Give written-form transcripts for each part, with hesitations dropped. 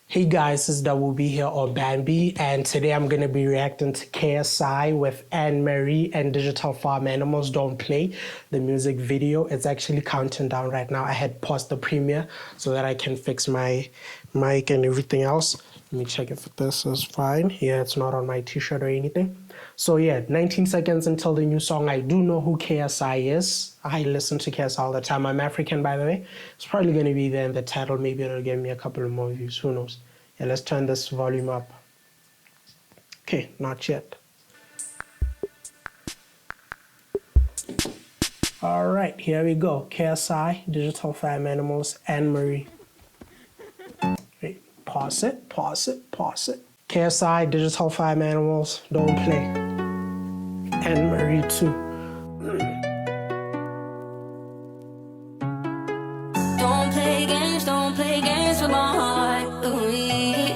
Hey guys, this is WB here, or Bambi, and today I'm going to be reacting to KSI with Anne Marie and Digital Farm Animals Don't Play, the music video. It's actually counting down right now. I had paused the premiere so that I can fix my mic and everything else. Let me check if this is fine. Yeah, it's not on my t-shirt or anything. So yeah, 19 seconds until the new song. I do know who KSI is. I listen to KSI all the time. I'm African, by the way. It's probably going to be there in the title. Maybe it'll give me a couple of more views. Who knows? Yeah, let's turn this volume up. Okay, not yet. All right, here we go. KSI, Digital Farm Animals, Anne Marie. Wait, pause it. KSI, Digital Farm Animals, Don't Play. Anne Marie too. Don't play games with my heart. Ooh,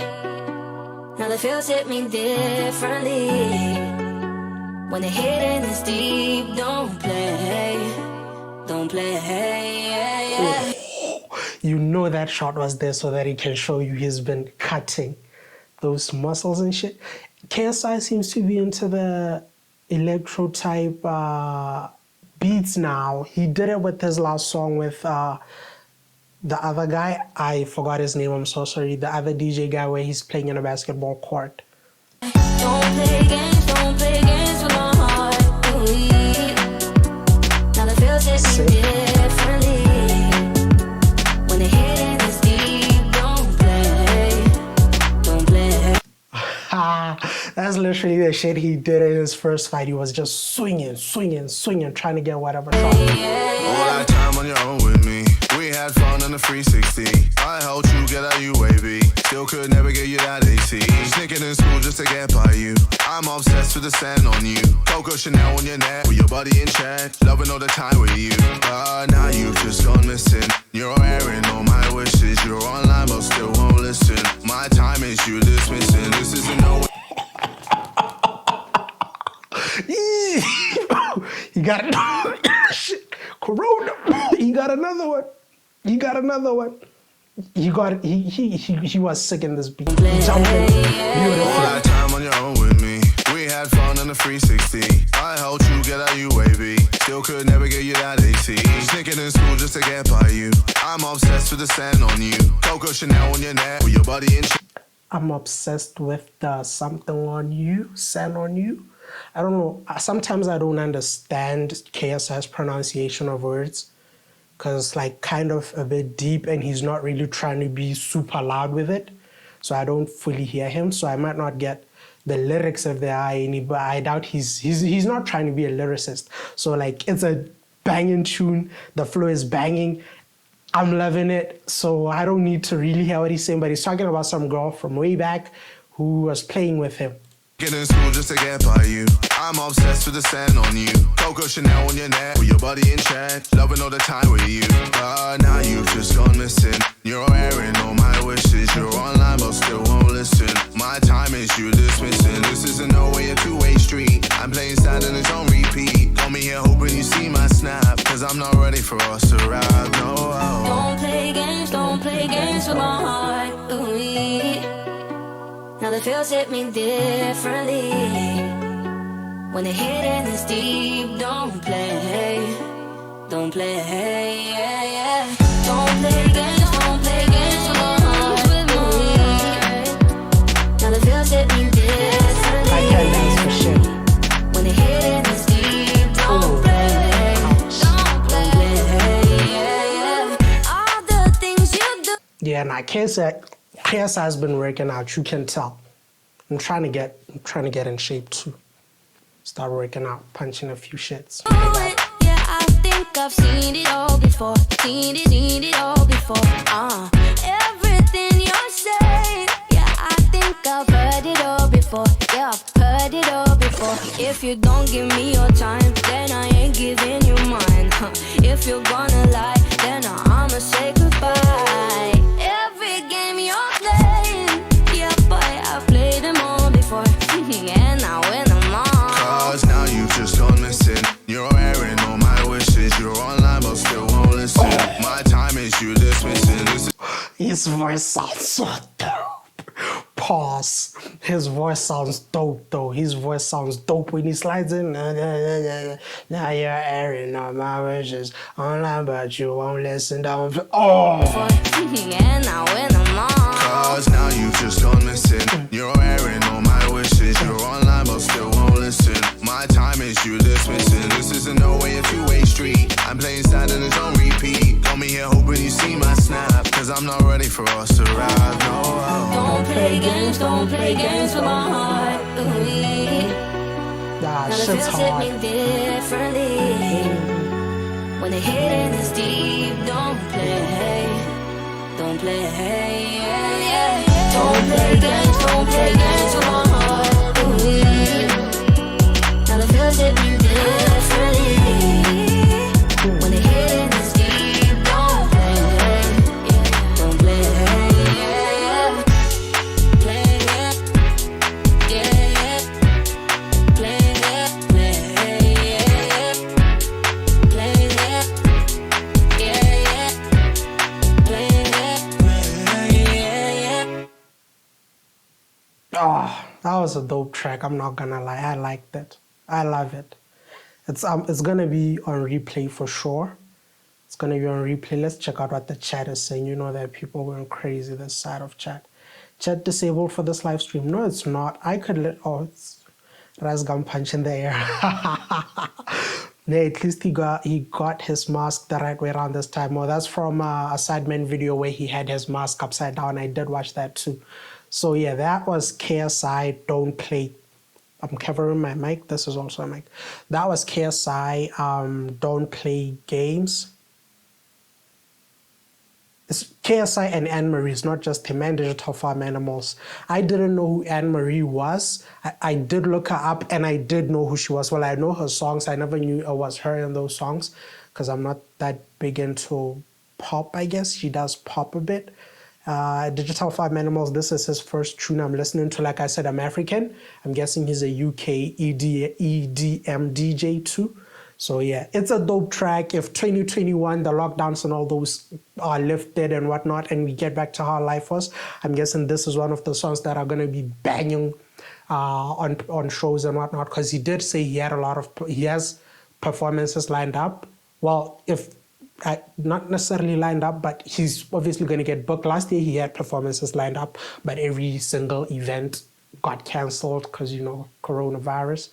now the feels hit me differently. When the hidden is deep, don't play. Yeah. You know that shot was there so that he can show you he's been cutting those muscles and shit. KSI seems to be into the electro type beats now. He did it with his last song with the other guy. I forgot his name, I'm so sorry. The other DJ guy where he's playing in a basketball court. Don't play games with my heart. Ooh, now the feels hit me differently. When the hidden is deep, don't play. That's literally the shit he did in his first fight. He was just swinging, trying to get whatever shot. All that time on your own with me. We had fun on the 360. I helped you get out UAV. Still could never get you that AC. Sneaking in school just to get by you. I'm obsessed with the sand on you. Coco Chanel on your neck with your body in check. Loving all the time with you. But now you've just gone missing. You're airing all my wishes. You're online but still won't listen. My time is you dismissing. This isn't no. He got shit. Corona. He got another one. He was sick in this beat. Jumping. Beautiful. All that time on your own with me. We had fun on the 360. I helped you get out UAV. Still could never get you that AC. Sneaking in school just to get by you. I'm obsessed with the sand on you. Coco Chanel on your neck with your body in check. I'm obsessed with the something on you, sand on you. I don't know. Sometimes I don't understand KSI's pronunciation of words because it's like kind of a bit deep and he's not really trying to be super loud with it. So I don't fully hear him. So I might not get the lyrics if there are any, but I doubt he's not trying to be a lyricist. So like it's a banging tune. The flow is banging. I'm loving it. So I don't need to really hear what he's saying, but he's talking about some girl from way back who was playing with him. Get in school just to get by you. I'm obsessed with the sand on you. Coco Chanel on your neck with your body in check. Loving all the time with you. But now you've just gone missing. You're airing all my wishes. You're online but still won't listen. My time is you dismissing. This isn't no way a two-way street. I'm playing sad and it's on repeat. Call me here hoping you see my snap. Cause I'm not ready for us to rap. No. Don't play games with my heart. Ooh, now the feels hit me differently. When the hidden is deep, don't play. Yeah. Don't play games with my heart. Now the feels hit me differently. I can't dance for shit. When the hidden is deep, don't play. Yeah. All the things you do. Yeah, nah, KSI's been working out, you can tell. I'm trying to get in shape too. Start working out, punching a few shits. Yeah, I think I've seen it all before. Seen it all before. Everything you're saying. Yeah, I think I've heard it all before. Yeah, I've heard it all before. If you don't give me your time, then I ain't giving you mine. If you're gonna lie, then I'ma say goodbye. Every game you're playing, yeah, boy, I've played them all before. And I win them all. Cause now you've just gone missing. You're airing all my wishes. You're online but still won't listen. My time is you dismissing. His voice sounds so terrible. Pause. His voice sounds dope though. His voice sounds dope when he slides in. Now you're airing all my wishes online, but you won't listen. Don't. Oh. Yeah, now when I'm on. Cause now you just gone missing. You're airing all my wishes. You're online but still won't listen. My time is you dismissing. This isn't no way a two-way street. I'm playing sad and it's on repeat. Got me here hoping you see my snap. Cause I'm not ready for us to ride. No. Don't play games with my heart. Ooh, Nah, now the shit's feels hit hard. me differently. When the hitting is deep, don't play, yeah, yeah. Don't play games with my heart. Ooh, now the feels hit me differently. When the hitting is deep, don't play, yeah, yeah. Play, yeah, yeah, play, yeah, play, yeah, Oh, that was a dope track. I'm not gonna lie. I liked it. I love it. It's gonna be on replay for sure. It's gonna be on replay. Let's check out what the chat is saying. You know that people went crazy this side of chat. Chat disabled for this live stream. No, it's not. I could let it's Razgam punch in the air. Yeah, at least he got his mask the right way around this time. Well, that's from a Sideman video where he had his mask upside down. I did watch that too. So yeah, that was KSI. Don't play. I'm covering my mic. This is also a mic. That was KSI. Don't play games. It's KSI and Anne-Marie. It's not just him and Digital Farm Animals. I didn't know who Anne-Marie was. I did look her up and I did know who she was. Well, I know her songs. I never knew it was her in those songs because I'm not that big into pop, I guess. She does pop a bit. Digital Farm Animals, this is his first tune I'm listening to. Like I said, I'm African. I'm guessing he's a UK EDM DJ too. So yeah, it's a dope track. If 2021, the lockdowns and all those are lifted and whatnot, and we get back to how life was, I'm guessing this is one of the songs that are going to be banging on shows and whatnot, because he did say he has performances lined up. Well, if not necessarily lined up, but he's obviously going to get booked. Last year he had performances lined up, but every single event got cancelled because, you know, coronavirus.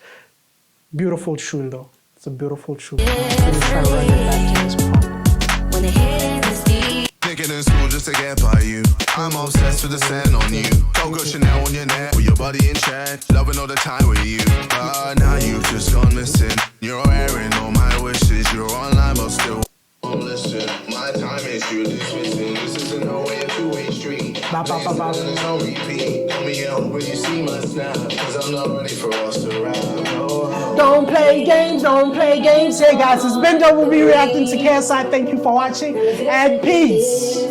Beautiful tune though. It's a beautiful tune. I'm gonna try to run it back to his part. when the hitting is deep. Thinking in school just to get by you. I'm obsessed with the scent on you. Coco Chanel on your neck with your body in check. Loving all the time with you. But now you've just gone missing. You're airing all my wishes. You're online but still won't listen. My time is you dismissing. This isn't no way a two-way street. There's no repeat. Come here hoping you see my snap. Cause I'm not ready for us to rap. No. Don't play games, don't play games. Hey guys, it's Benjo. We'll be reacting to KSI. Thank you for watching and peace.